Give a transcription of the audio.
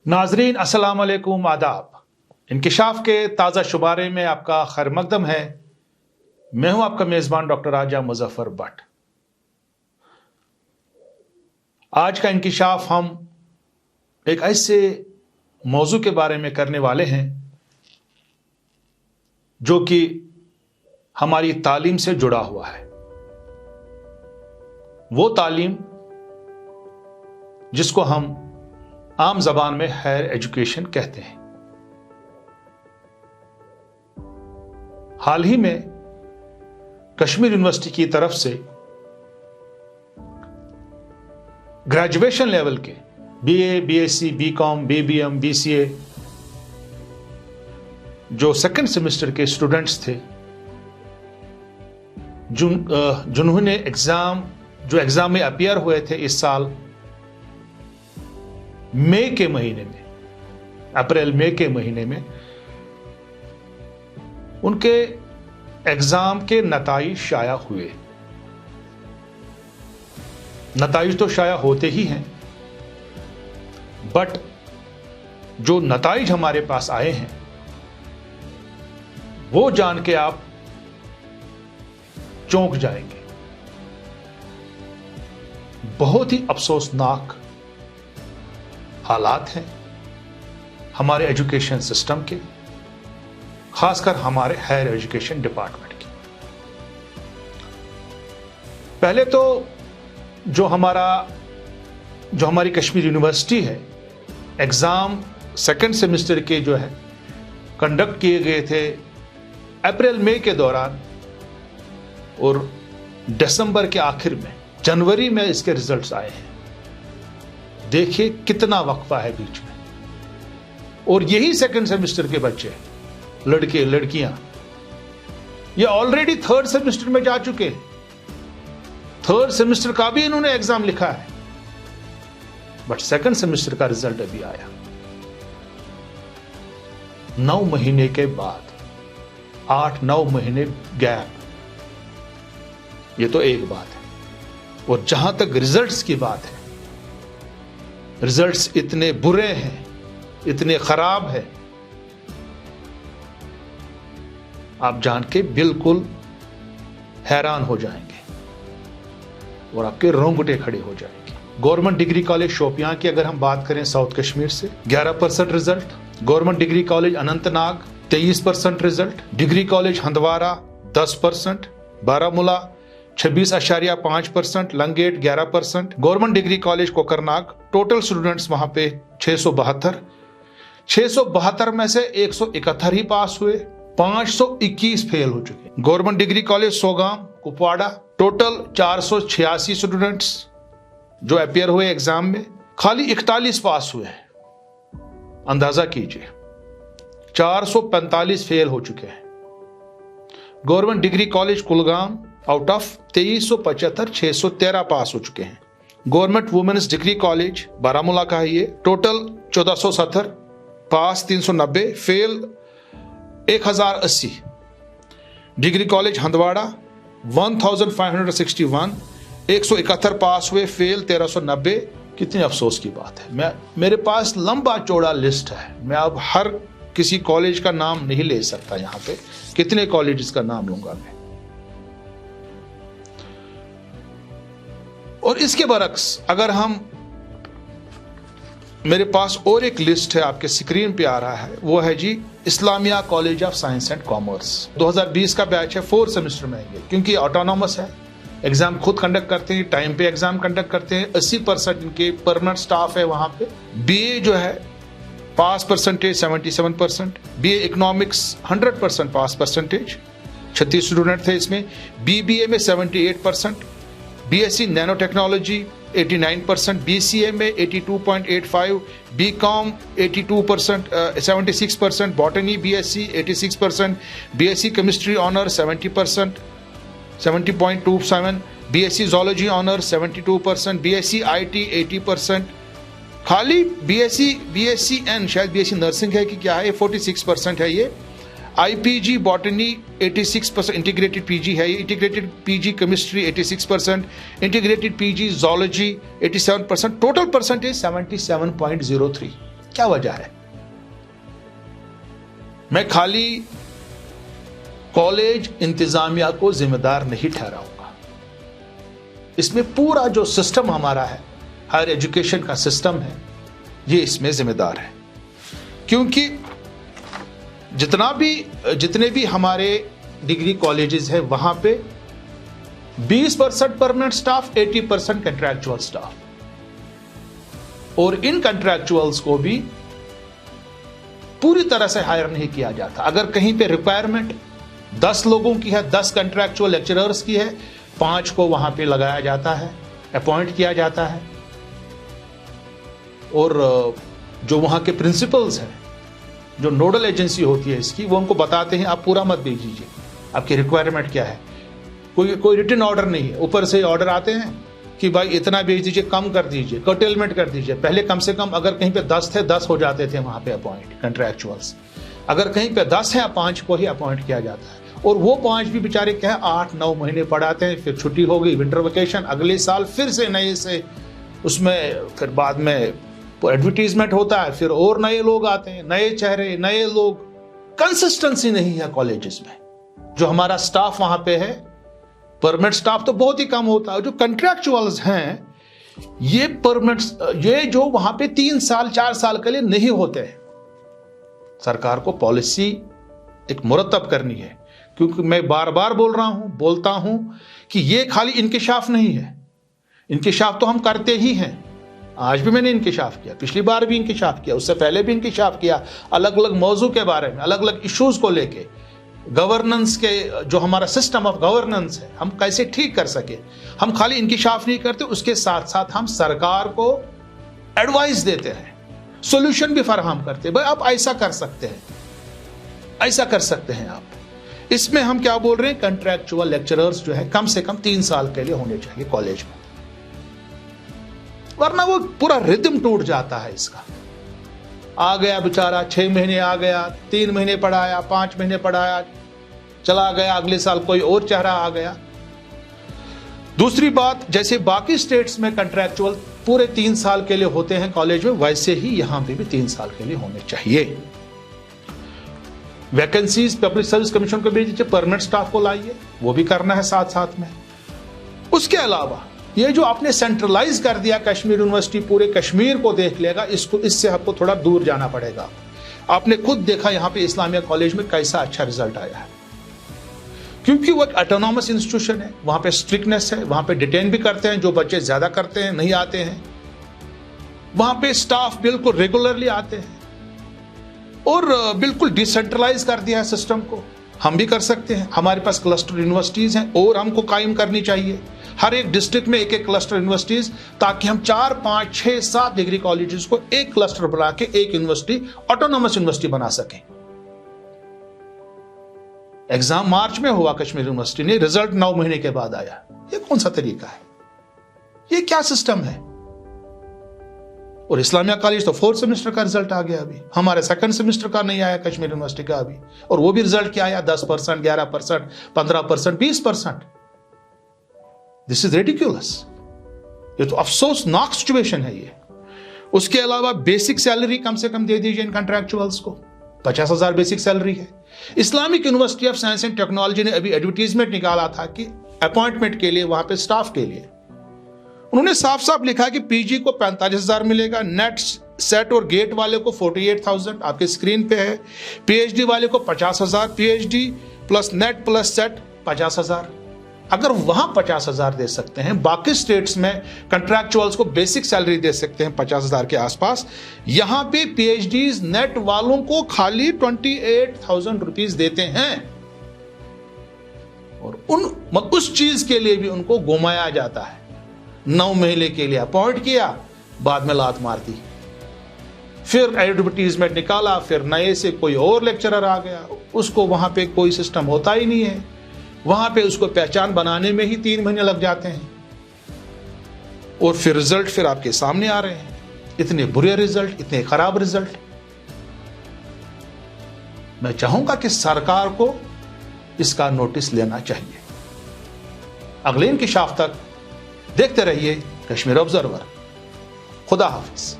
नाजरीन अस्सलाम वालेकुम, आदाब। इंकिशाफ के ताज़ा शुमारे में आपका खैर मकदम है। मैं हूं आपका मेज़बान डॉक्टर राजा मुजफ्फर भट्ट। आज का इंकिशाफ हम एक ऐसे मौजू के बारे में करने वाले हैं जो कि हमारी तालीम से जुड़ा हुआ है। वो तालीम जिसको हम आम जबान में हायर एजुकेशन कहते हैं। हाल ही में कश्मीर यूनिवर्सिटी की तरफ से ग्रेजुएशन लेवल के BA, BSc, BCom, BBM, BCA जो सेकंड सेमेस्टर के स्टूडेंट्स थे, जिन्होंने एग्जाम में अपियर हुए थे इस साल मई के महीने में, अप्रैल मई के महीने में, उनके एग्जाम के नताइज शाया हुए। नताइज तो शाया होते ही हैं, बट जो नताइज हमारे पास आए हैं वो जान के आप चौंक जाएंगे। बहुत ही अफसोसनाक हालात हैं हमारे एजुकेशन सिस्टम के, खासकर हमारे हायर एजुकेशन डिपार्टमेंट की। पहले तो जो हमारी कश्मीर यूनिवर्सिटी है, एग्जाम सेकंड सेमेस्टर के जो है कंडक्ट किए गए थे अप्रैल मई के दौरान, और दिसंबर के आखिर में, जनवरी में इसके रिजल्ट्स आए हैं। देखिए कितना वक्फा है बीच में। और यही सेकंड सेमेस्टर के बच्चे, लड़के लड़कियां, ये ऑलरेडी थर्ड सेमेस्टर में जा चुके हैं। थर्ड सेमेस्टर का भी इन्होंने एग्जाम लिखा है, बट सेकंड सेमेस्टर का रिजल्ट अभी आया 9 महीने के बाद। 8-9 महीने गैप, ये तो एक बात है। और जहां तक रिजल्ट्स की बात है, रिजल्ट्स इतने बुरे हैं, इतने खराब हैं, आप जान के बिल्कुल हैरान हो जाएंगे और आपके रोंगटे खड़े हो जाएंगे। गवर्नमेंट डिग्री कॉलेज शोपियां की अगर हम बात करें साउथ कश्मीर से, 11% result. Government degree college Anantnag 23% result. Degree college Handwara 10%। Baramulla 26.5%। Langate 11%। Government degree college Kokernag, total students वहां पे 672 में से 171 ही पास हुए, 521 फेल हो चुके। Government degree college Sogam Kupwara, total 486 students जो अपियर हुए एग्जाम में, खाली 41 पास हुए। अंदाजा कीजिए 445 फेल हो चुके हैं। Government degree college Kulgam, out of 2375 613 pass हो चुके हैं। Government women's degree college Baramulla का है ये, total 1470, pass 390, fail 1080। Degree college Handwara 1561, 171 pass हुए, फेल 1390। कितने अफसोस की बात है। मेरे पास लंबा चौड़ा लिस्ट है, मैं अब हर किसी कॉलेज का नाम नहीं ले सकता। यहां पे कितने कॉलेज का नाम लूंगा मैं। और इसके बरक्स अगर हम, मेरे पास और एक लिस्ट है, आपके स्क्रीन पे आ रहा है, वो है जी Islamia college of science and commerce. 2020 का बैच है, 4 सेमेस्टर में है, क्योंकि ऑटोनॉमस है, एग्जाम खुद कंडक्ट करते हैं, टाइम पे एग्जाम कंडक्ट करते हैं। 80% इनके परमानेंट स्टाफ है वहां पे। बीए जो है पास परसेंटेज 77%। बीए इकोनॉमिक्स 100% पास परसेंटेज, 36 स्टूडेंट थे इसमें। बीबीए में 78%, बीएससी नैनो टेक्नोलॉजी 89%, बीसीए में 82.85, BCom 82%, 76%, botany BSc 86%, BSc chemistry honour 70%, 70.27, BSc zoology honour 72%, BSc IT 80%, खाली बीएससी एन, शायद बीएससी नर्सिंग है कि क्या है, 46% है ये। आईपीजी बॉटनी 86%, इंटीग्रेटेड पीजी है ये, integrated PG chemistry 86%, integrated PG zoology 87%, total percentage 77.03। क्या वजह है? मैं खाली कॉलेज इंतजामिया को जिम्मेदार नहीं ठहराऊंगा, इसमें पूरा जो सिस्टम हमारा है, हायर एजुकेशन का सिस्टम है, ये इसमें जिम्मेदार है। क्योंकि जितने भी हमारे डिग्री कॉलेजेस हैं, वहां पे 20% परमानेंट स्टाफ, 80% कंट्रैक्चुअल स्टाफ, और इन कंट्रैक्चुअल्स को भी पूरी तरह से हायर नहीं किया जाता। अगर कहीं पे रिक्वायरमेंट 10 लोगों की है, 10 कंट्रैक्चुअल लेक्चरर्स की है, 5 को वहां पे लगाया जाता है, अपॉइंट किया जाता है, और जो वहां के प्रिंसिपल्स हैं, जो नोडल एजेंसी होती है इसकी, वो उनको बताते हैं आप पूरा मत भेज दीजिए, आपकी रिक्वायरमेंट क्या है। कोई रिटन ऑर्डर नहीं है, ऊपर से ऑर्डर आते हैं कि भाई इतना भेज दीजिए, कम कर दीजिए, कर्टेलमेंट कर दीजिए। पहले कम से कम अगर कहीं पे 10 थे, 10 हो जाते थे वहां पे अपॉइंट कंट्रैक्चुअल्स। अगर कहीं पे 10 है, 5 को ही अपॉइंट किया जाता है, और वो 5 भी बेचारे क्या 8-9 महीने पढ़ाते हैं, फिर छुट्टी हो गई, विंटर वेकेशन, अगले साल फिर से नए से उसमें, फिर बाद में एडवर्टीजमेंट होता है, फिर और नए लोग आते हैं, नए चेहरे, नए लोग। कंसिस्टेंसी नहीं है कॉलेजेस में। जो हमारा स्टाफ वहां पे है, परमानेंट स्टाफ तो बहुत ही कम होता है। जो कंट्रैक्चुअल्स हैं, ये परमानेंट, ये जो वहां पे 3 साल 4 साल के लिए नहीं होते हैं। सरकार को पॉलिसी एक मुरतब करनी है, क्योंकि मैं बार बार बोलता हूं कि ये खाली इंकिशाफ नहीं है। इंकिशाफ तो हम करते ही हैं, आज भी मैंने इंकिशाफ किया, पिछली बार भी इंकिशाफ किया, उससे पहले भी इंकिशाफ किया, अलग अलग मौजू के बारे में, अलग अलग इश्यूज को लेके, गवर्नेंस के, जो हमारा सिस्टम ऑफ गवर्नेंस है, हम कैसे ठीक कर सके। हम खाली इंकिशाफ नहीं करते, उसके साथ साथ हम सरकार को एडवाइस देते हैं, सॉल्यूशन भी फराहम करते हैं। भाई आप ऐसा कर सकते हैं, ऐसा कर सकते हैं आप। इसमें हम क्या बोल रहे हैं, कंट्रैक्चुअल लेक्चरर्स जो है कम से कम 3 साल के लिए होने चाहिए कॉलेज में, वरना वो पूरा रिदम टूट जाता है इसका। आ गया बेचारा, 6 महीने आ गया, 3 महीने पढ़ाया, 5 महीने पढ़ाया, चला गया, अगले साल कोई और चेहरा आ गया। दूसरी बात, जैसे बाकी स्टेट्स में कंट्रैक्चुअल पूरे 3 साल के लिए होते हैं कॉलेज में, वैसे ही यहां पे भी 3 साल के लिए होने चाहिए। वैकेंसीज पब्लिक सर्विस कमीशन को भेज दीजिए, परमानेंट स्टाफ को लाइए, वो भी करना है साथ साथ में। उसके अलावा ये जो आपने सेंट्रलाइज कर दिया, कश्मीर यूनिवर्सिटी पूरे कश्मीर को देख लेगा, इससे आपको थोड़ा दूर जाना पड़ेगा। आपने खुद देखा यहां पे इस्लामिया कॉलेज में कैसा अच्छा रिजल्ट आया है, क्योंकि वो एक ऑटोनॉमस इंस्टीट्यूशन है, वहां पे स्ट्रिक्टनेस है, वहां पे डिटेन भी करते हैं जो बच्चे ज्यादा करते हैं, नहीं आते हैं। वहां पे स्टाफ बिल्कुल रेगुलरली आते हैं, और बिल्कुल डिसेंट्रलाइज कर दिया है सिस्टम को। हम भी कर सकते हैं, हमारे पास क्लस्टर यूनिवर्सिटीज हैं, और हमको कायम करनी चाहिए हर एक डिस्ट्रिक्ट में एक क्लस्टर यूनिवर्सिटीज, ताकि हम 4, 5, 6, 7 डिग्री कॉलेजेस को एक क्लस्टर बना के एक यूनिवर्सिटी, ऑटोनॉमस यूनिवर्सिटी बना सकें। एग्जाम मार्च में हुआ कश्मीर यूनिवर्सिटी ने, रिजल्ट 9 महीने के बाद आया। ये कौन सा तरीका है? ये क्या सिस्टम है? और इस्लामिया कॉलेज तो 4th सेमेस्टर का रिजल्ट आ गया, अभी हमारे 2nd सेमेस्टर का नहीं आया कश्मीर यूनिवर्सिटी का अभी, और वो भी रिजल्ट क्या आया, 10%, 11%, 15%, 20%। This is ridiculous. ये तो अफसोसनाक सिचुएशन है ये। उसके अलावा बेसिक सैलरी कम से कम दे दीजिए इन कंट्रैक्चुअल्स को, 50,000 बेसिक सैलरी है। Islamic university of science and technology ने अभी एडवर्टीजमेंट निकाला था कि अपॉइंटमेंट के लिए, वहां पे स्टाफ के लिए, उन्होंने साफ साफ लिखा कि पीजी को 45,000 मिलेगा, नेट सेट और गेट वाले को 48,000, आपके स्क्रीन पे है। पीएचडी वाले को 50,000, PhD plus net plus set 50,000। अगर वहां 50,000 दे सकते हैं, बाकी स्टेट्स में कंट्रैक्चुअल्स को बेसिक सैलरी दे सकते हैं 50,000 के आसपास, यहां पे पीएचडीज नेट वालों को खाली 28,000 रुपीज देते हैं, और उस चीज के लिए भी उनको घुमाया जाता है। 9 महीने के लिए अपॉइंट किया, बाद में लात मार दी, फिर एडवर्टीजमेंट निकाला, फिर नए से कोई और लेक्चरर आ गया, उसको वहां पे कोई सिस्टम होता ही नहीं है, वहां पे उसको पहचान बनाने में ही 3 महीने लग जाते हैं, और फिर रिजल्ट फिर आपके सामने आ रहे हैं, इतने बुरे रिजल्ट, इतने खराब रिजल्ट। मैं चाहूंगा कि सरकार को इसका नोटिस लेना चाहिए। अगले इंकिशाफ तक देखते रहिए कश्मीर ऑब्जर्वर। खुदा हाफिज।